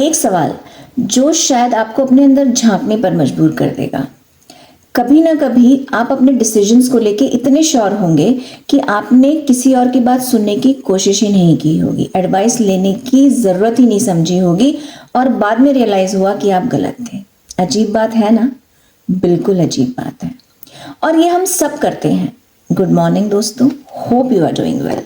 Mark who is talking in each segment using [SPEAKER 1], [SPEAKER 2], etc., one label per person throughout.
[SPEAKER 1] एक सवाल जो शायद आपको अपने अंदर झांकने पर मजबूर कर देगा। कभी ना कभी आप अपने डिसीजंस को लेके इतने श्योर होंगे कि आपने किसी और की बात सुनने की कोशिश ही नहीं की होगी, एडवाइस लेने की जरूरत ही नहीं समझी होगी और बाद में रियलाइज हुआ कि आप गलत थे। अजीब बात है ना? बिल्कुल अजीब बात है और ये हम सब करते हैं। गुड मॉर्निंग दोस्तों, hope you are doing well.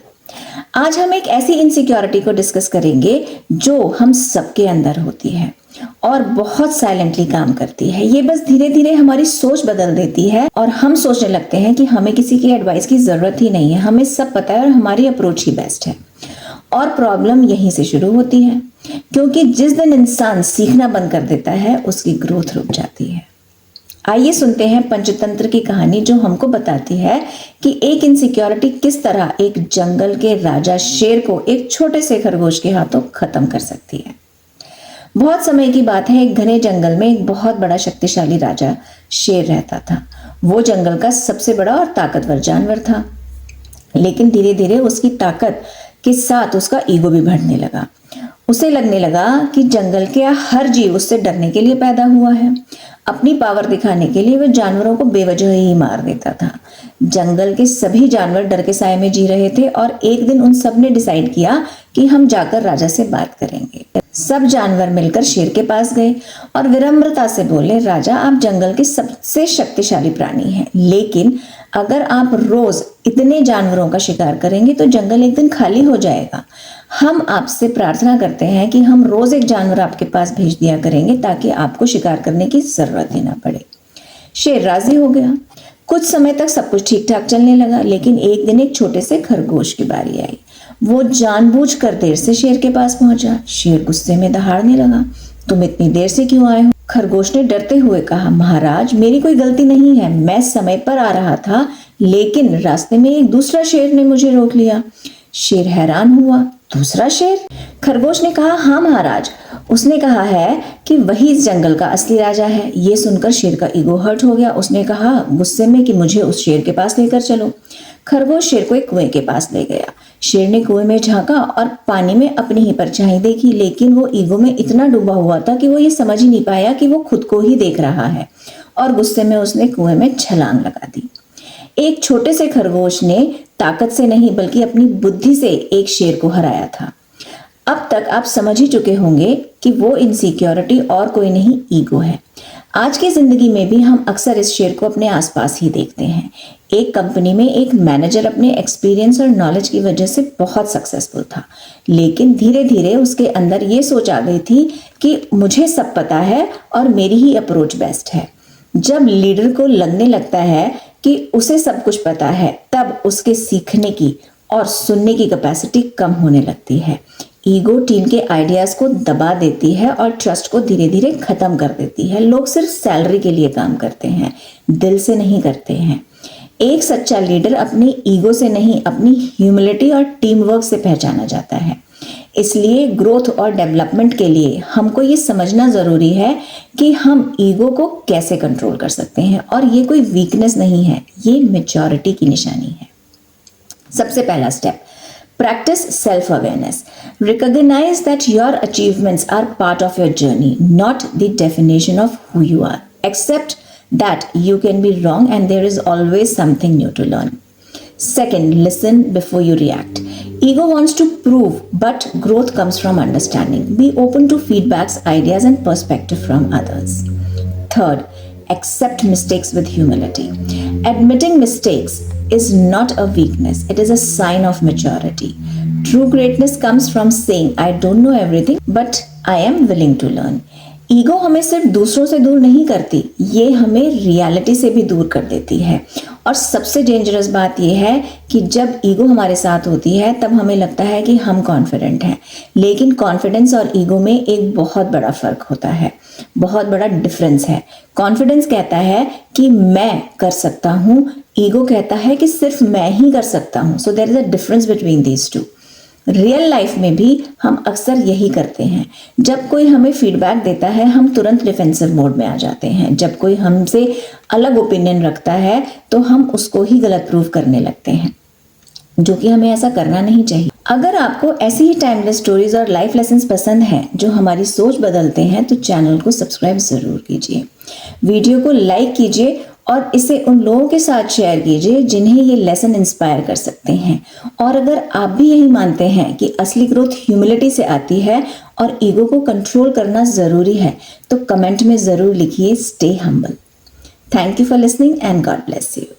[SPEAKER 1] आज हम एक ऐसी इनसिक्योरिटी को डिस्कस करेंगे जो हम सबके अंदर होती है और बहुत साइलेंटली काम करती है। ये बस धीरे धीरे हमारी सोच बदल देती है और हम सोचने लगते हैं कि हमें किसी की एडवाइस की जरूरत ही नहीं है, हमें सब पता है और हमारी अप्रोच ही बेस्ट है। और प्रॉब्लम यहीं से शुरू होती है, क्योंकि जिस दिन इंसान सीखना बंद कर देता है उसकी ग्रोथ रुक जाती है। आइए सुनते हैं पंचतंत्र की कहानी जो हमको बताती है कि एक इनसिक्योरिटी किस तरह एक जंगल के राजा शेर को एक छोटे से खरगोश के हाथों खत्म कर सकती है। बहुत समय की बात है, एक घने जंगल में एक बहुत बड़ा शक्तिशाली राजा शेर रहता था। वो जंगल का सबसे बड़ा और ताकतवर जानवर था, लेकिन धीरे धीरे उसकी ताकत के साथ उसका ईगो भी बढ़ने लगा। उसे लगने लगा कि जंगल के हर जीव उससे डरने के लिए पैदा हुआ है। अपनी पावर दिखाने के लिए वह जानवरों को बेवजह ही मार देता था। जंगल के सभी जानवर डर के साए में जी रहे थे और एक दिन उन सब ने डिसाइड किया कि हम जाकर राजा से बात करेंगे। सब जानवर मिलकर शेर के पास गए और विनम्रता से बोले, राजा आप जंगल के सबसे शक्तिशाली प्राणी हैं, लेकिन अगर आप रोज इतने जानवरों का शिकार करेंगे तो जंगल एक दिन खाली हो जाएगा। हम आपसे प्रार्थना करते हैं कि हम रोज एक जानवर आपके पास भेज दिया करेंगे ताकि आपको शिकार करने की जरूरत ही ना पड़े। शेर राजी हो गया। कुछ समय तक सब कुछ ठीक ठाक चलने लगा, लेकिन एक दिन एक छोटे से खरगोश की बारी आई। वो जानबूझकर देर से शेर के पास पहुंचा। शेर गुस्से में दहाड़ने लगा, तुम इतनी देर से क्यों आए हो? खरगोश ने डरते हुए कहा, महाराज मेरी कोई गलती नहीं है, मैं समय पर आ रहा था, लेकिन रास्ते में एक दूसरा शेर ने मुझे रोक लिया। शेर हैरान हुआ, दूसरा शेर? खरगोश ने कहा, हाँ महाराज, उसने कहा है कि वही इस जंगल का असली राजा है। ये सुनकर शेर का ईगो हर्ट हो गया। उसने कहा गुस्से में कि मुझे उस शेर के पास लेकर चलो। खरगोश शेर को एक कुएं के पास ले गया। शेर ने कुएं में झांका और पानी में अपनी ही परछाई देखी, लेकिन वो ईगो में इतना डूबा हुआ था कि वो ये समझ ही नहीं पाया कि वो खुद को ही देख रहा है और गुस्से में उसने कुएं में छलांग लगा दी। एक छोटे से खरगोश ने ताकत से नहीं बल्कि अपनी बुद्धि से एक शेर को हराया था। अब तक आप समझ ही चुके होंगे कि वो इनसिक्योरिटी और कोई नहीं, ईगो है। आज की जिंदगी में भी हम अक्सर इस शेर को अपने आसपास ही देखते हैं। एक कंपनी में एक मैनेजर अपने एक्सपीरियंस और नॉलेज की वजह से बहुत सक्सेसफुल था, लेकिन धीरे धीरे उसके अंदर ये सोच आ गई थी कि मुझे सब पता है और मेरी ही अप्रोच बेस्ट है। जब लीडर को लगने लगता है कि उसे सब कुछ पता है, तब उसके सीखने की और सुनने की कैपेसिटी कम होने लगती है। ईगो टीम के आइडियाज को दबा देती है और ट्रस्ट को धीरे धीरे खत्म कर देती है। लोग सिर्फ सैलरी के लिए काम करते हैं, दिल से नहीं करते हैं। एक सच्चा लीडर अपनी ईगो से नहीं, अपनी ह्यूमिलिटी और टीम वर्क से पहचाना जाता है। इसलिए ग्रोथ और डेवलपमेंट के लिए हमको ये समझना जरूरी है कि हम ईगो को कैसे कंट्रोल कर सकते हैं, और ये कोई वीकनेस नहीं है, ये मैच्योरिटी की निशानी है। सबसे पहला step, practice self-awareness. Recognize that your achievements are part of your journey, not the definition of who you are. Accept that you can be wrong and there is always something new to learn. Second, listen before you react. Ego wants to prove, but growth comes from understanding. Be open to feedbacks, ideas, and perspective from others. Third, accept mistakes with humility. Admitting mistakes is not a weakness, it is a sign of maturity. True greatness comes from saying, I don't know everything, but I am willing to learn. Ego हमें सिर्फ दूसरों से दूर नहीं करती, ये हमें reality से भी दूर कर देती है। और सबसे डेंजरस बात यह है कि जब ईगो हमारे साथ होती है तब हमें लगता है कि हम कॉन्फिडेंट हैं, लेकिन कॉन्फिडेंस और ईगो में एक बहुत बड़ा फर्क होता है, बहुत बड़ा डिफरेंस है। कॉन्फिडेंस कहता है कि मैं कर सकता हूँ, ईगो कहता है कि सिर्फ मैं ही कर सकता हूँ। So there is a difference between these two. Real life में भी हम अक्सर यही करते हैं। जब कोई हमें फीडबैक देता है हम तुरंत डिफेंसिव मोड में आ जाते हैं। जब कोई हमसे अलग ओपिनियन रखता है तो हम उसको ही गलत प्रूव करने लगते हैं। जो कि हमें ऐसा करना नहीं चाहिए। अगर आपको ऐसी ही टाइमलेस स्टोरीज और लाइफ लेसन्स पसंद हैं जो हमारी सोच बदलते हैं तो चैनल को सब्सक्राइब जरूर कीजिए, वीडियो को लाइक कीजिए और इसे उन लोगों के साथ शेयर कीजिए जिन्हें ये लेसन इंस्पायर कर सकते हैं। और अगर आप भी यही मानते हैं कि असली ग्रोथ ह्यूमिलिटी से आती है और ईगो को कंट्रोल करना जरूरी है तो कमेंट में जरूर लिखिए stay humble. Thank you for listening and God bless you.